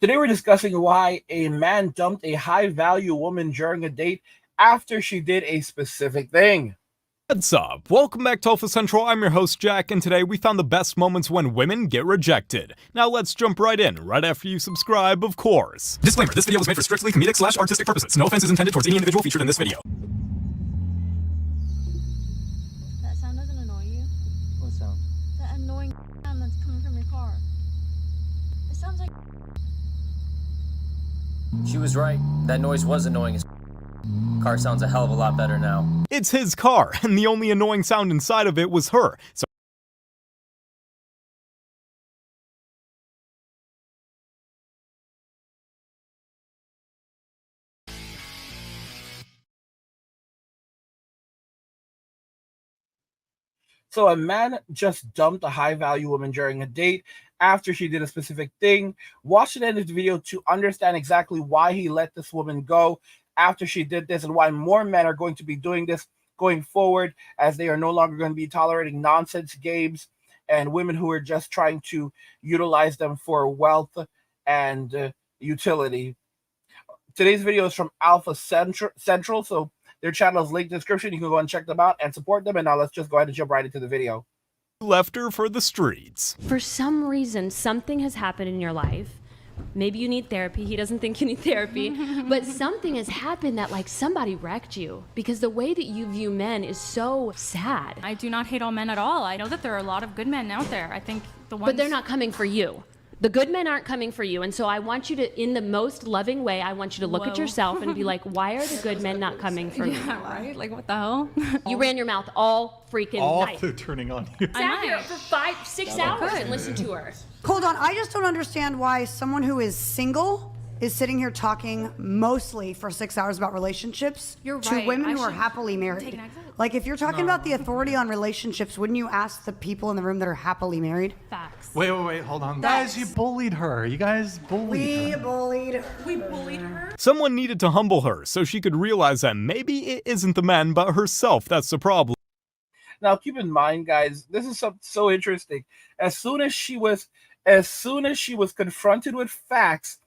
Today we're discussing why a man dumped a high-value woman during a date after she did a specific thing. What's up? Welcome back to Alpha Central. I'm your host, Jack, and today we found the best moments when women get rejected. Now let's jump right in, right after you subscribe, of course. Disclaimer, this video was made for strictly comedic/artistic purposes. No offense is intended towards any individual featured in this video. That sound doesn't annoy you? What sound? That annoying sound that's coming from your car. It sounds like She was right. That noise was annoying as car sounds a hell of a lot better now. It's his car, and the only annoying sound inside of it was her. So a man just dumped a high-value woman during a date after she did a specific thing. Watch the end of the video to understand exactly why he let this woman go after she did this and why more men are going to be doing this going forward, as they are no longer going to be tolerating nonsense games and women who are just trying to utilize them for wealth and utility. Today's video is from Alpha Central, so their channel is linked in the description. You can go and check them out and support them. And now let's just go ahead and jump right into the video. Left her for the streets. For some reason, something has happened in your life. Maybe you need therapy. He doesn't think you need therapy. But something has happened that, like, somebody wrecked you. Because the way that you view men is so sad. I do not hate all men at all. I know that there are a lot of good men out there. I think the ones... But they're not coming for you. The good men aren't coming for you. And so I want you to, in the most loving way, I want you to look at yourself and be like, why are the good men not coming for me? Yeah, right? Like, what the hell? You ran your mouth all freaking night. They're turning on you. Sat here for 5-6 hours and listened to her. Hold on, I just don't understand why someone who is single is sitting here talking mostly for 6 hours about relationships You're to right. women I who are should happily take married. an exit. Like, if you're talking about the authority on relationships, wouldn't you ask the people in the room that are happily married? Facts. Wait, hold on. Guys, you bullied her. You guys bullied her. We bullied her. Someone needed to humble her so she could realize that maybe it isn't the man but herself that's the problem. Now, keep in mind, guys, this is so interesting. As soon as she was confronted with facts,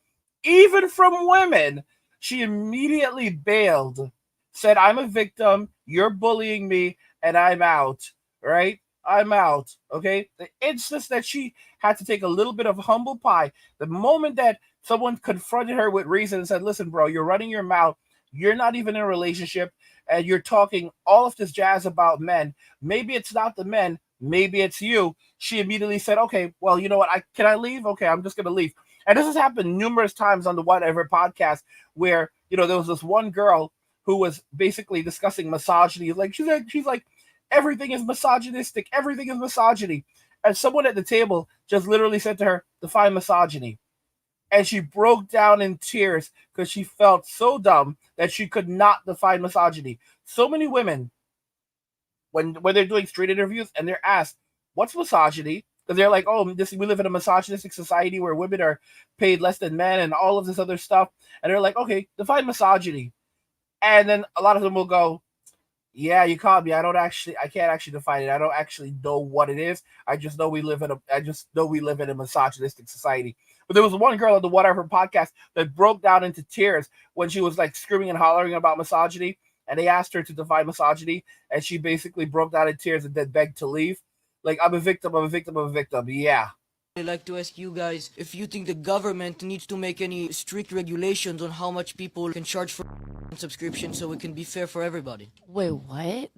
even from women, she immediately bailed, said, I'm a victim, you're bullying me, and I'm out, right? I'm out, okay? The instance that she had to take a little bit of humble pie, the moment that someone confronted her with reason and said, listen, bro, you're running your mouth, you're not even in a relationship, and you're talking all of this jazz about men. Maybe it's not the men, maybe it's you. She immediately said, okay, well, you know what? Can I leave? Okay, I'm just going to leave. And this has happened numerous times on the Whatever podcast where, there was this one girl who was basically discussing misogyny. She's like, everything is misogynistic. Everything is misogyny. And someone at the table just literally said to her, define misogyny. And she broke down in tears because she felt so dumb that she could not define misogyny. So many women, when they're doing street interviews and they're asked, what's misogyny? Because they're like, oh, we live in a misogynistic society where women are paid less than men and all of this other stuff. And they're like, okay, define misogyny. And then a lot of them will go, yeah, you caught me. I can't actually define it. I don't actually know what it is. I just know we live in a misogynistic society. But there was one girl on the Whatever podcast that broke down into tears when she was like screaming and hollering about misogyny. And they asked her to define misogyny. And she basically broke down in tears and then begged to leave. Like, I'm a victim. Yeah. I'd like to ask you guys if you think the government needs to make any strict regulations on how much people can charge for subscription so it can be fair for everybody. wait, what?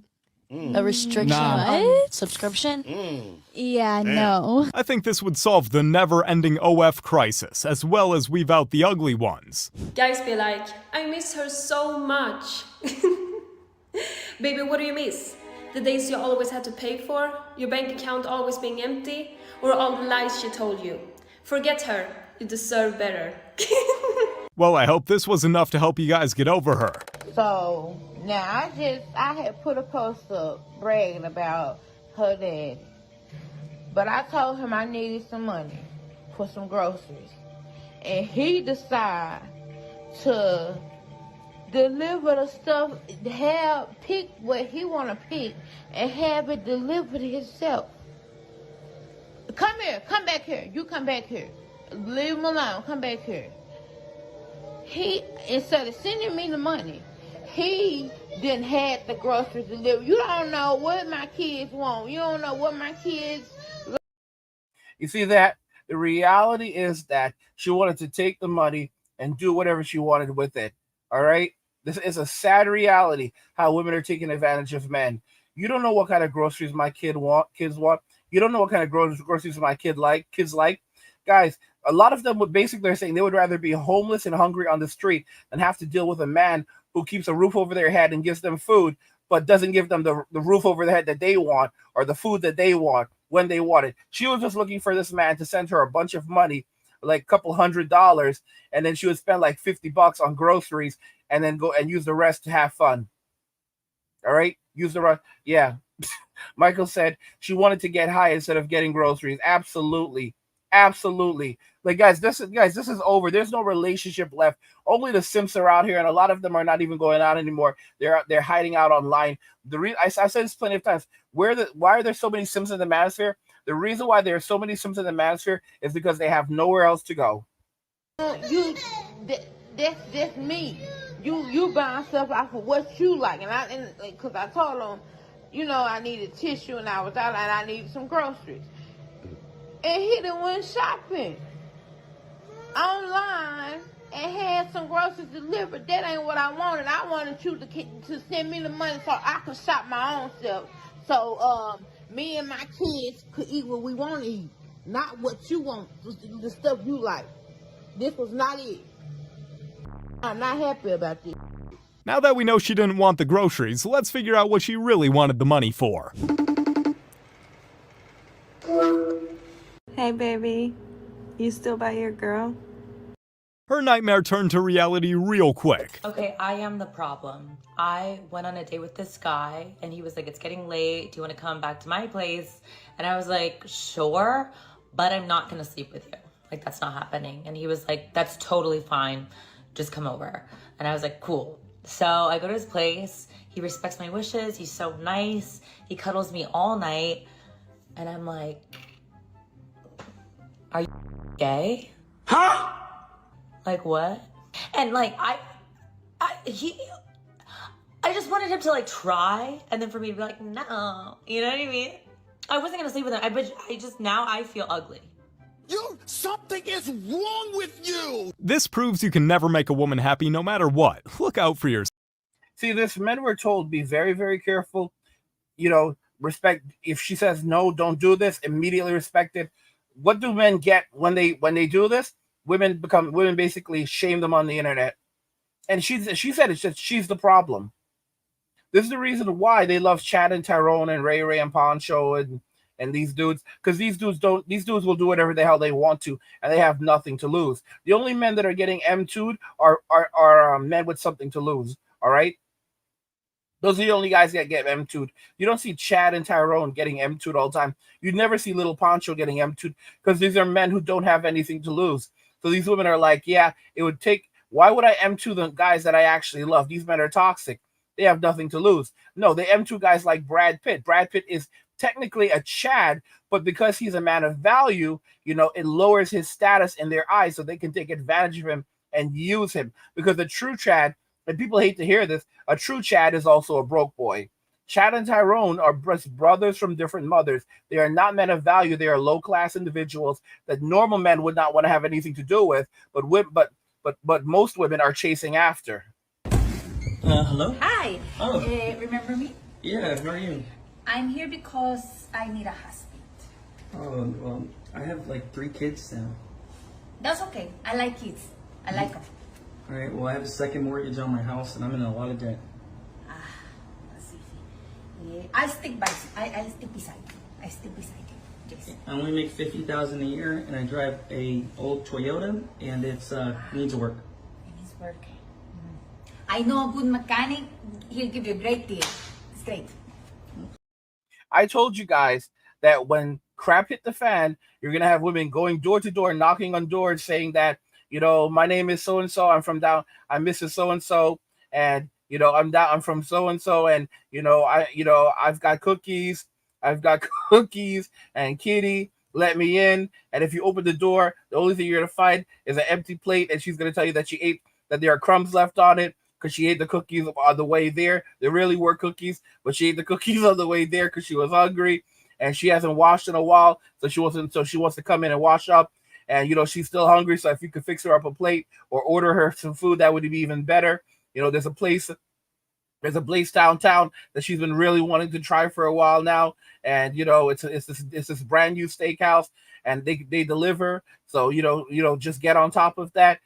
A restriction on subscription? Yeah, no. I think this would solve the never-ending OF crisis, as well as weave out the ugly ones. Guys be like, I miss her so much. Baby, what do you miss? The days you always had to pay for? Your bank account always being empty? Or all the lies she told you? Forget her. You deserve better. Well, I hope this was enough to help you guys get over her. So now I had put a post up bragging about her daddy. But I told him I needed some money for some groceries. And he decided to deliver the stuff, pick what he want to pick and have it delivered himself. Come here, come back here. You come back here. Leave him alone. Come back here. He, instead of sending me the money, he didn't had the groceries delivered. You don't know what my kids want. You don't know what my kids. You see that? The reality is that she wanted to take the money and do whatever she wanted with it. All right? This is a sad reality how women are taking advantage of men. You don't know what kind of groceries my kids want. You don't know what kind of groceries my kids like. Guys, a lot of them would basically are saying they would rather be homeless and hungry on the street than have to deal with a man who keeps a roof over their head and gives them food, but doesn't give them the roof over their head that they want or the food that they want when they want it. She was just looking for this man to send her a bunch of money, like a couple $100, and then she would spend like $50 on groceries and then go and use the rest to have fun. All right? Use the rest. Yeah. Michael said she wanted to get high instead of getting groceries. Absolutely. Absolutely. Like guys, this is over. There's no relationship left. Only the simps are out here, and a lot of them are not even going out anymore. They're hiding out online. I've said this plenty of times. Why are there so many simps in the manosphere? The reason why there are so many simps in the manosphere is because they have nowhere else to go. That's me. You buying stuff off of what you like, and because I told him, you know, I needed tissue and I was out and I needed some groceries. And he done went shopping online and had some groceries delivered. That ain't what I wanted. I wanted you to send me the money so I could shop my own stuff. So me and my kids could eat what we want to eat, not what you want, the stuff you like. This was not it. I'm not happy about this. Now that we know she didn't want the groceries, let's figure out what she really wanted the money for. Hey baby, you still by your girl? Her nightmare turned to reality real quick. Okay, I am the problem. I went on a date with this guy and he was like, it's getting late. Do you want to come back to my place? And I was like, sure, but I'm not going to sleep with you. Like, that's not happening. And he was like, that's totally fine. Just come over. And I was like, cool. So I go to his place. He respects my wishes. He's so nice. He cuddles me all night. And I'm like, are you gay? Huh? Like what? And like I just wanted him to like try, and then for me to be like, no, you know what I mean? I wasn't gonna sleep with him. I feel ugly. Something is wrong with you. This proves you can never make a woman happy no matter what. Look out for yourself. See, men were told be very, very careful. You know, respect. If she says no, don't do this. Immediately respect it. What do men get when they do this? Women basically shame them on the internet, and she said it's just she's the problem. This is the reason why they love Chad and Tyrone and Ray and Poncho and these dudes, because these dudes will do whatever the hell they want to, and they have nothing to lose. The only men that are getting M2'd are men with something to lose. All right, those are the only guys that get M2'd. You don't see Chad and Tyrone getting M2'd all the time. You never see Little Poncho getting M2'd because these are men who don't have anything to lose. So these women are like, yeah, it would take. Why would I M2 the guys that I actually love? These men are toxic. They have nothing to lose. No, they M2 guys like Brad Pitt. Brad Pitt is technically a Chad, but because he's a man of value, you know, it lowers his status in their eyes so they can take advantage of him and use him. Because a true Chad, and people hate to hear this, a true Chad is also a broke boy. Chad and Tyrone are brothers from different mothers. They are not men of value. They are low-class individuals that normal men would not want to have anything to do with, but most women are chasing after. Hello? Hi. Oh. Remember me? Yeah, how are you? I'm here because I need a husband. Oh, well, I have like 3 kids now. That's okay. I like kids. I like them. All right, well, I have a second mortgage on my house and I'm in a lot of debt. That's easy. Yeah, I'll stick beside you. I stick beside you. Yes. I only make $50,000 a year and I drive a old Toyota and it's needs work. It needs work. I know a good mechanic. He'll give you a great deal. Straight. I told you guys that when crap hit the fan, you're going to have women going door to door, knocking on doors saying that, you know, my name is so-and-so. I'm I'm Mrs. So-and-so. And, you know, I'm from so-and-so. And, I've got cookies. I've got cookies and kitty. let me in. And if you open the door, the only thing you're going to find is an empty plate, and she's going to tell you that there are crumbs left on it because she ate the cookies on the way there. There really were cookies, but she ate the cookies on the way there because she was hungry, and she hasn't washed in a while, so she wants to come in and wash up. And she's still hungry, so if you could fix her up a plate or order her some food, that would be even better. There's a place downtown that she's been really wanting to try for a while now, and it's this brand new steakhouse, and they deliver. So just get on top of that.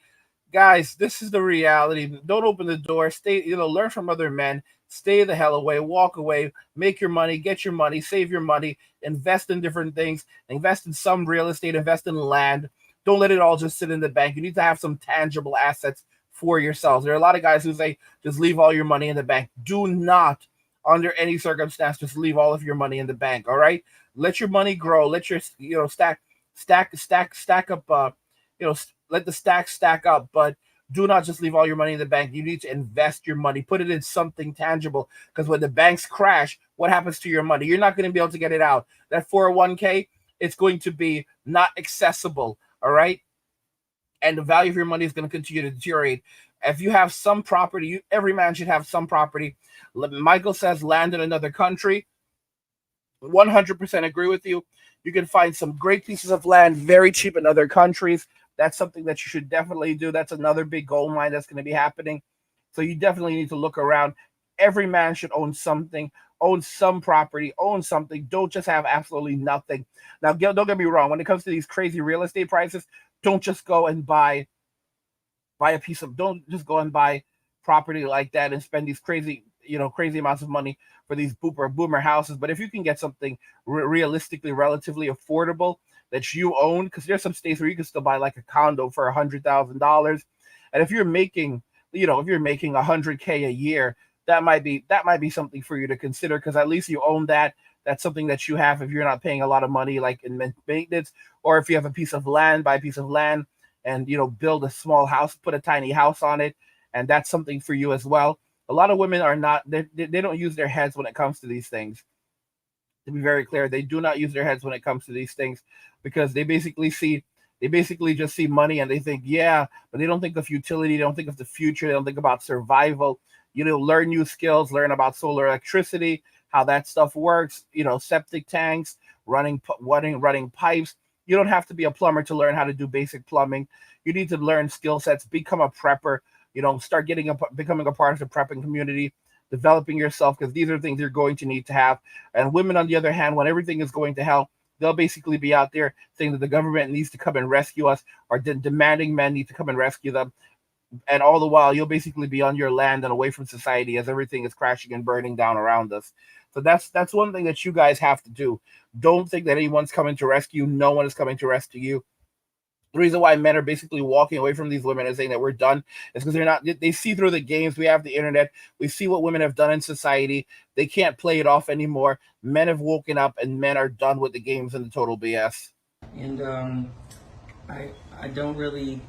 Guys, this is the reality. Don't open the door. Stay, learn from other men. Stay the hell away. Walk away. Make your money. Get your money. Save your money. Invest in different things. Invest in some real estate. Invest in land. Don't let it all just sit in the bank. You need to have some tangible assets for yourselves. There are a lot of guys who say, just leave all your money in the bank. Do not, under any circumstance, just leave all of your money in the bank, all right? Let your money grow. Let your, stack up, let the stack up, but do not just leave all your money in the bank. You need to invest your money, put it in something tangible, because when the banks crash, what happens to your money? You're not going to be able to get it out. That 401k, it's going to be not accessible, all right? And the value of your money is going to continue to deteriorate. If you have some property, every man should have some property. Michael says land in another country. 100% agree with you. You can find some great pieces of land very cheap in other countries. That's something that you should definitely do. That's another big gold mine that's going to be happening. So you definitely need to look around. Every man should own something, own some property, own something. Don't just have absolutely nothing. Now, don't get me wrong. When it comes to these crazy real estate prices, don't just go and buy don't just go and buy property like that and spend these crazy amounts of money for these boomer houses. But if you can get something realistically relatively affordable that you own, because there's some states where you can still buy like a condo for $100,000, and if you're making $100K a year, that might be something for you to consider, because at least you own that. That's something that you have if you're not paying a lot of money, like in maintenance, or if you have a piece of land, buy a piece of land and build a small house, put a tiny house on it, and that's something for you as well. A lot of women are not, they don't use their heads when it comes to these things. To be very clear, they do not use their heads when it comes to these things, because they basically just see money and they think, yeah, but they don't think of utility, they don't think of the future, they don't think about survival. Learn new skills, learn about solar electricity, how that stuff works, septic tanks, running pipes. You don't have to be a plumber to learn how to do basic plumbing. You need to learn skill sets, become a prepper, start becoming a part of the prepping community, developing yourself, because these are things you're going to need to have. And women, on the other hand, when everything is going to hell, they'll basically be out there saying that the government needs to come and rescue us, or demanding men need to come and rescue them. And all the while, you'll basically be on your land and away from society as everything is crashing and burning down around us. So that's one thing that you guys have to do. Don't think that anyone's coming to rescue you. No one is coming to rescue you. The reason why men are basically walking away from these women and saying that we're done is because they see through the games. We have the internet. We see what women have done in society. They can't play it off anymore. Men have woken up, and men are done with the games and the total BS. And I don't really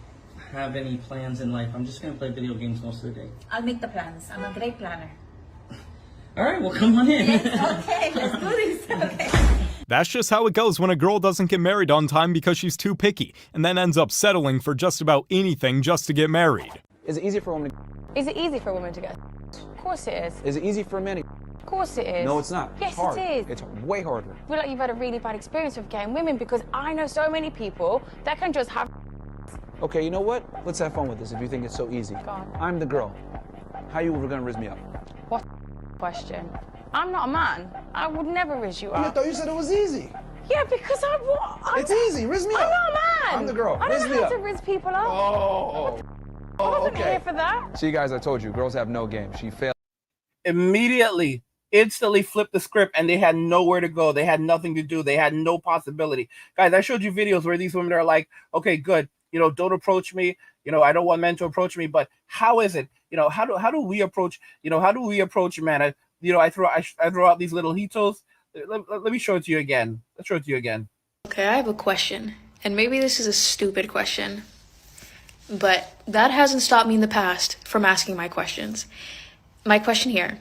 have any plans in life. I'm just going to play video games most of the day. I'll make the plans. I'm a great planner. All right, well, come on in. Okay, let's do this. Okay. That's just how it goes when a girl doesn't get married on time because she's too picky, and then ends up settling for just about anything just to get married. Is it easy for a woman to... Is it easy for a woman to get? Of course it is. Is it easy for a man to... Of course it is. No, it's not. Yes, it's hard. it is. It's way harder. I feel like you've had a really bad experience with getting women, because I know so many people that can just have... Okay, you know what? Let's have fun with this if you think it's so easy. Go on. I'm the girl. How you gonna riz me up? What question? I'm not a man. I would never riz you up. I thought you said it was easy. Yeah, because it's easy. Riz me up. I'm not a man. I'm the girl. I don't riz know me how up. to riz people up. Oh, I wasn't okay. here for that. See, guys, I told you, girls have no game. She failed. Instantly flipped the script, and they had nowhere to go. They had nothing to do. They had no possibility. Guys, I showed you videos where these women are like, okay, good. Don't approach me. I don't want men to approach me, but how is it? How do we approach, men? I throw out these little hitos. Let me show it to you again. Let's show it to you again. Okay, I have a question, and maybe this is a stupid question, but that hasn't stopped me in the past from asking my questions. My question here.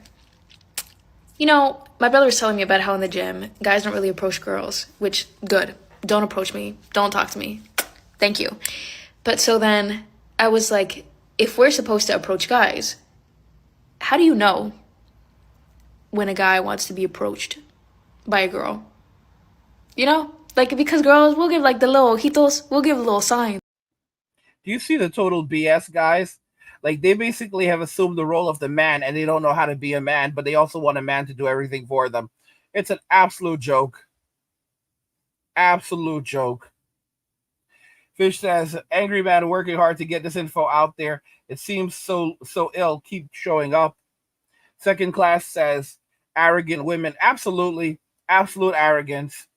My brother was telling me about how in the gym, guys don't really approach girls, which, good. don't approach me, don't talk to me, thank you. But so then I was like, if we're supposed to approach guys, how do you know when a guy wants to be approached by a girl? You know, like, because girls will give like the little ojitos, we'll give a little sign. Do you see the total BS, guys? Like, they basically have assumed the role of the man, and they don't know how to be a man, but they also want a man to do everything for them. It's an absolute joke. Absolute joke. Fish says, angry man working hard to get this info out there. It seems so ill. Keep showing up. Second class says, arrogant women. Absolutely. Absolute arrogance.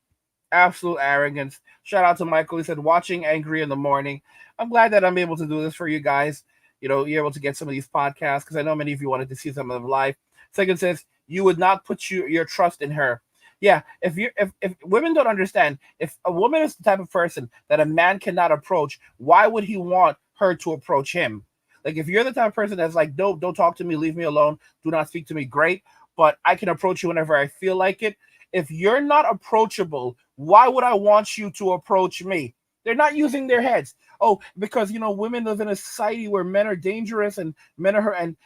Absolute arrogance. Shout out to Michael. He said, watching Angry in the morning. I'm glad that I'm able to do this for you guys. You know, you're able to get some of these podcasts because I know many of you wanted to see some of them live. Second says, you would not put your trust in her. Yeah, if women don't understand, if a woman is the type of person that a man cannot approach, why would he want her to approach him? Like, if you're the type of person that's like, don't talk to me, leave me alone, do not speak to me, great, but I can approach you whenever I feel like it. If you're not approachable, why would I want you to approach me? They're not using their heads. Oh, because, you know, women live in a society where men are dangerous and men are and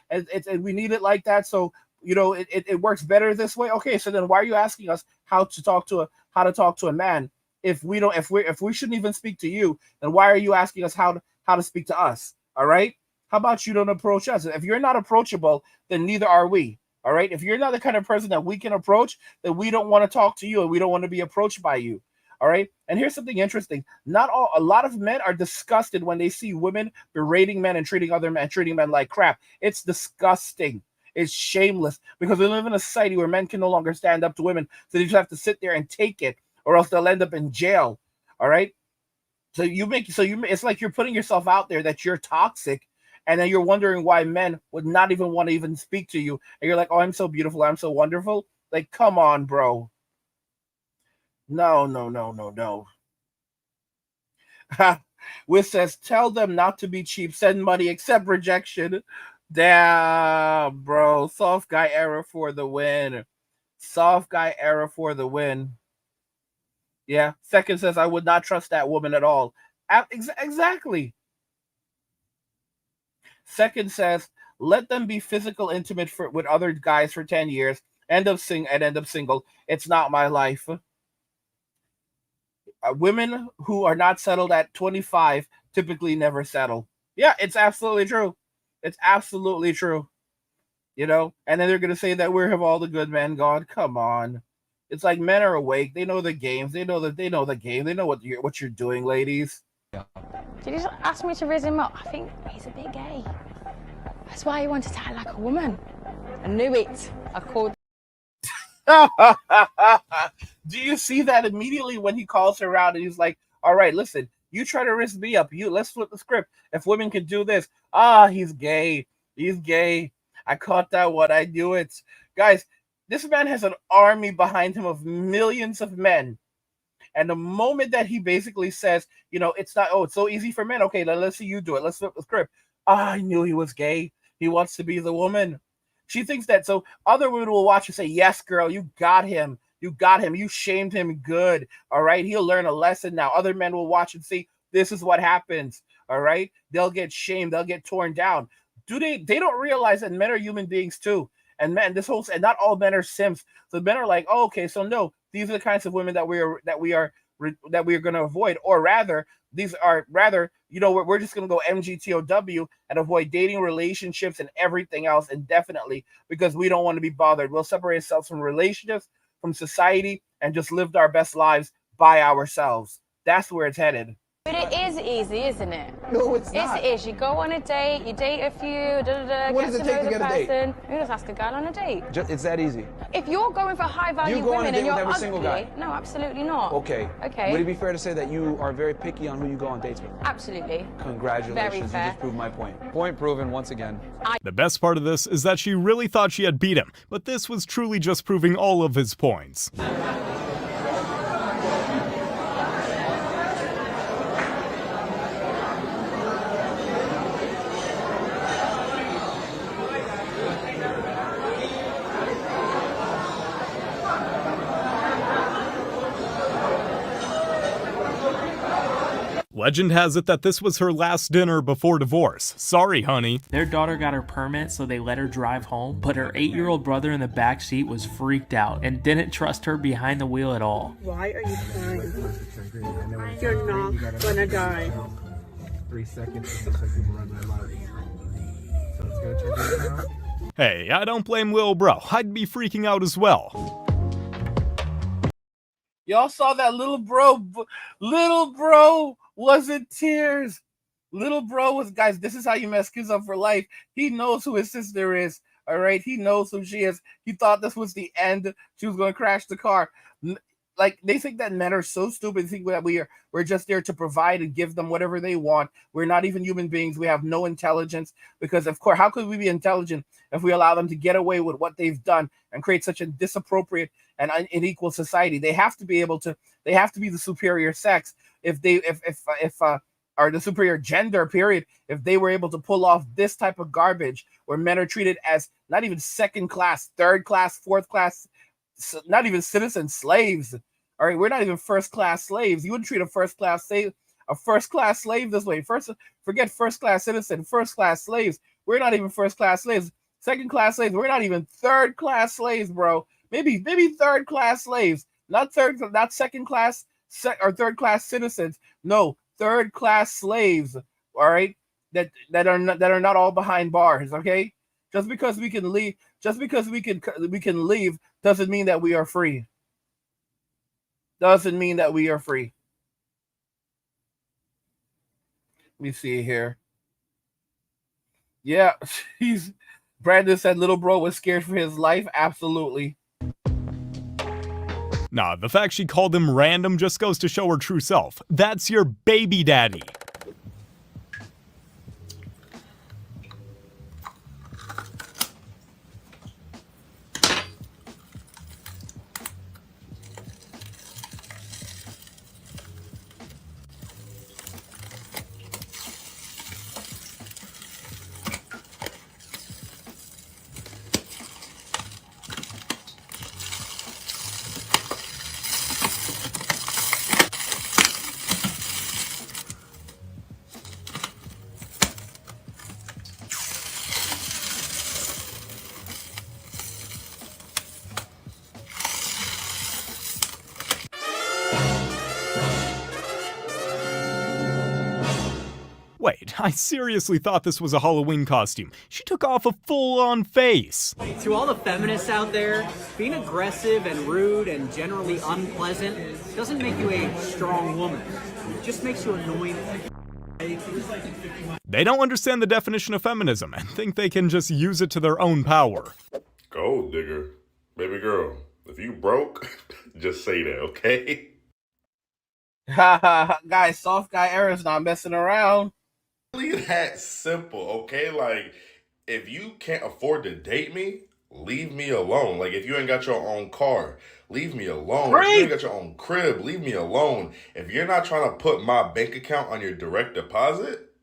we need it like that. So, you know, it works better this way. Okay, so then why are you asking us how to talk to a man if we shouldn't even speak to you? Then why are you asking us how to speak to us? All right. How about you don't approach us? If you're not approachable, then neither are we. All right. If you're not the kind of person that we can approach, then we don't want to talk to you and we don't want to be approached by you. All right. And here's something interesting. A lot of men are disgusted when they see women berating men and treating men like crap. It's disgusting. It's shameless because we live in a society where men can no longer stand up to women. So they just have to sit there and take it or else they'll end up in jail. All right. So it's like you're putting yourself out there that you're toxic. And then you're wondering why men would not even want to even speak to you. And you're like, oh, I'm so beautiful. I'm so wonderful. Like, come on, bro. No. Which says, tell them not to be cheap. Send money, accept rejection. Damn, bro. Soft guy error for the win. Soft guy error for the win. Yeah. Second says, I would not trust that woman at all. Exactly. Second says, let them be physical intimate with other guys for 10 years, end up single. It's not my life. Women who are not settled at 25 typically never settle. Yeah, it's absolutely true. It's absolutely true. You know, and then they're going to say that we have all the good men gone. Come on. It's like men are awake. They know the games. They know the game. They know what you're doing, ladies. Did you just ask me to raise him up? I think he's a bit gay. That's why he wanted to act like a woman. I knew it. I called. Do you see that immediately when he calls her out and he's like, all right, listen, you try to raise me up. Let's flip the script. If women can do this, he's gay. He's gay. I caught that one. I knew it. Guys, this man has an army behind him of millions of men. And the moment that he basically says, you know, it's so easy for men. Okay, let's see you do it. Let's flip the script. I knew he was gay. He wants to be the woman. She thinks that. So other women will watch and say, yes, girl, you got him. You got him. You shamed him good. All right. He'll learn a lesson now. Other men will watch and see, this is what happens. All right. They'll get shamed. They'll get torn down. They don't realize that men are human beings too. And men, and not all men are simps. So men are like, oh, okay, so no, these are the kinds of women that we are going to avoid, or rather, you know, we're just going to go MGTOW and avoid dating, relationships, and everything else indefinitely because we don't want to be bothered. We'll separate ourselves from relationships, from society, and just live our best lives by ourselves. That's where it's headed. But it is easy, isn't it? No, it's not. Yes, it is. You go on a date, you date a few, What does it take to get a date? You just ask a girl on a date. It's that easy. If you're going for high-value You go on a women date and you're with every ugly, single guy? no, absolutely not. Okay. Okay. Would it be fair to say that you are very picky on who you go on dates with? Absolutely. Congratulations. Very You fair. just proved my point. Point proven once again. The best part of this is that she really thought she had beat him, but this was truly just proving all of his points. Legend has it that this was her last dinner before divorce. Sorry, honey. Their daughter got her permit, so they let her drive home, but her 8-year-old brother in the back seat was freaked out and didn't trust her behind the wheel at all. Why are you crying? You're not gonna die. 3 seconds, 6 seconds to run my life. So it's gonna turn green now. Hey, I don't blame Lil Bro. I'd be freaking out as well. Y'all saw that little bro was in tears. Little bro was, guys, this is how you mess kids up for life. He knows who his sister is. All right. He knows who she is. He thought this was the end. She was going to crash the car. Like, they think that men are so stupid. They think that we're just there to provide and give them whatever they want. We're not even human beings. We have no intelligence because, of course, how could we be intelligent if we allow them to get away with what they've done and create such a disappropriate and unequal society? They have to be able to. They have to be the superior sex or the superior gender. Period. If they were able to pull off this type of garbage, where men are treated as not even second class, third class, fourth class, not even citizen slaves. All right, we're not even first class slaves. You wouldn't treat a first class slave this way. Forget first class citizen, first class slaves. We're not even first class slaves. Second class slaves. We're not even third class slaves, bro. Maybe third class slaves. Not second class or third class citizens. No, third class slaves. All right, that are not all behind bars. Okay, just because we can leave, doesn't mean that we are free. Doesn't mean that we are free. Let me see here. Yeah, Brandon said little bro was scared for his life. Absolutely. Nah, the fact she called him random just goes to show her true self. That's your baby daddy. Wait, I seriously thought this was a Halloween costume. She took off a full-on face. To all the feminists out there, being aggressive and rude and generally unpleasant doesn't make you a strong woman. It just makes you annoying. They don't understand the definition of feminism and think they can just use it to their own power. Gold digger. Baby girl, if you broke, just say that, okay? Guys, soft guy era's not messing around. Really that simple, okay? Like, if you can't afford to date me, leave me alone. Like, if you ain't got your own car, leave me alone. If you ain't got your own crib, leave me alone. If you're not trying to put my bank account on your direct deposit,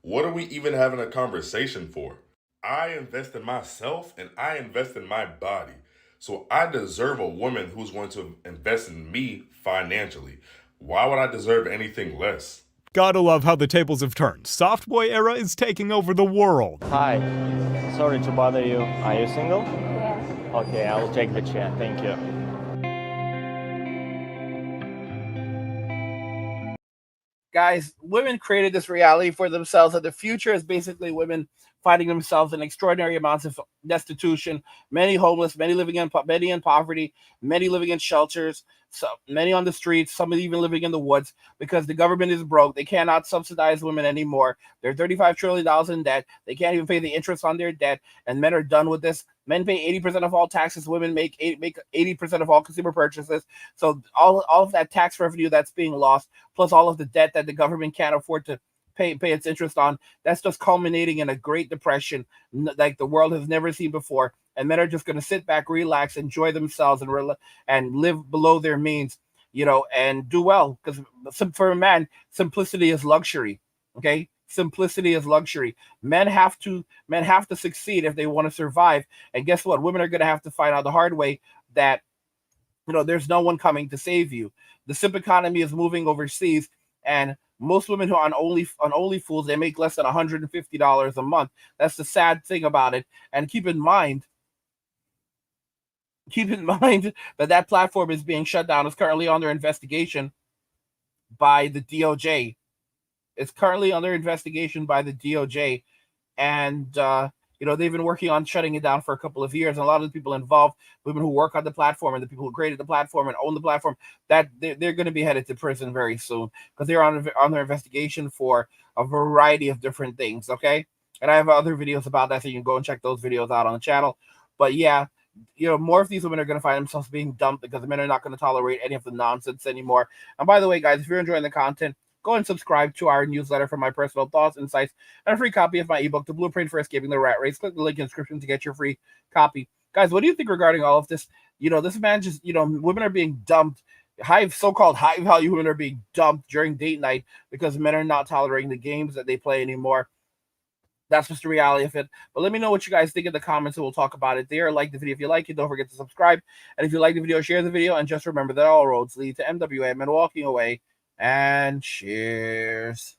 what are we even having a conversation for? I invest in myself and I invest in my body. So I deserve a woman who's going to invest in me financially. Why would I deserve anything less? Gotta love how the tables have turned. Soft boy era is taking over the world. Hi, sorry to bother you. Are you single? Yes. Okay, I will take the chair. Thank you. Guys, women created this reality for themselves, and the future is basically women finding themselves in extraordinary amounts of destitution, many homeless, many in poverty, many living in shelters, so many on the streets, some even living in the woods because the government is broke. They cannot subsidize women anymore. They're $35 trillion in debt. They can't even pay the interest on their debt, and men are done with this. Men pay 80% of all taxes. Women make 80% of all consumer purchases. So all of that tax revenue that's being lost, plus all of the debt that the government can't afford to pay its interest on, that's just culminating in a Great Depression like the world has never seen before. And men are just going to sit back, relax, enjoy themselves, and live below their means, and do well. Because for a man, simplicity is luxury. Okay, simplicity is luxury. Men have to succeed if they want to survive. And guess what? Women are going to have to find out the hard way that there's no one coming to save you. The simp economy is moving overseas, and Most women who are on OnlyFools, they make less than $150 a month. That's the sad thing about it. And keep in mind that platform is being shut down. It's currently under investigation by the DOJ. It's currently under investigation by the DOJ. And, they've been working on shutting it down for a couple of years. And a lot of the people involved, women who work on the platform and the people who created the platform and own the platform, that they're going to be headed to prison very soon because they're on their investigation for a variety of different things. Okay. And I have other videos about that, so you can go and check those videos out on the channel. But yeah, more of these women are going to find themselves being dumped because the men are not going to tolerate any of the nonsense anymore. And by the way, guys, if you're enjoying the content, go and subscribe to our newsletter for my personal thoughts, insights, and a free copy of my ebook, The Blueprint for Escaping the Rat Race. Click the link in the description to get your free copy. Guys, what do you think regarding all of this? This man just, women are being dumped. So-called high-value women are being dumped during date night because men are not tolerating the games that they play anymore. That's just the reality of it. But let me know what you guys think in the comments, and we'll talk about it there. Like the video if you like it. Don't forget to subscribe. And if you like the video, share the video. And just remember that all roads lead to MWM and walking away. And cheers.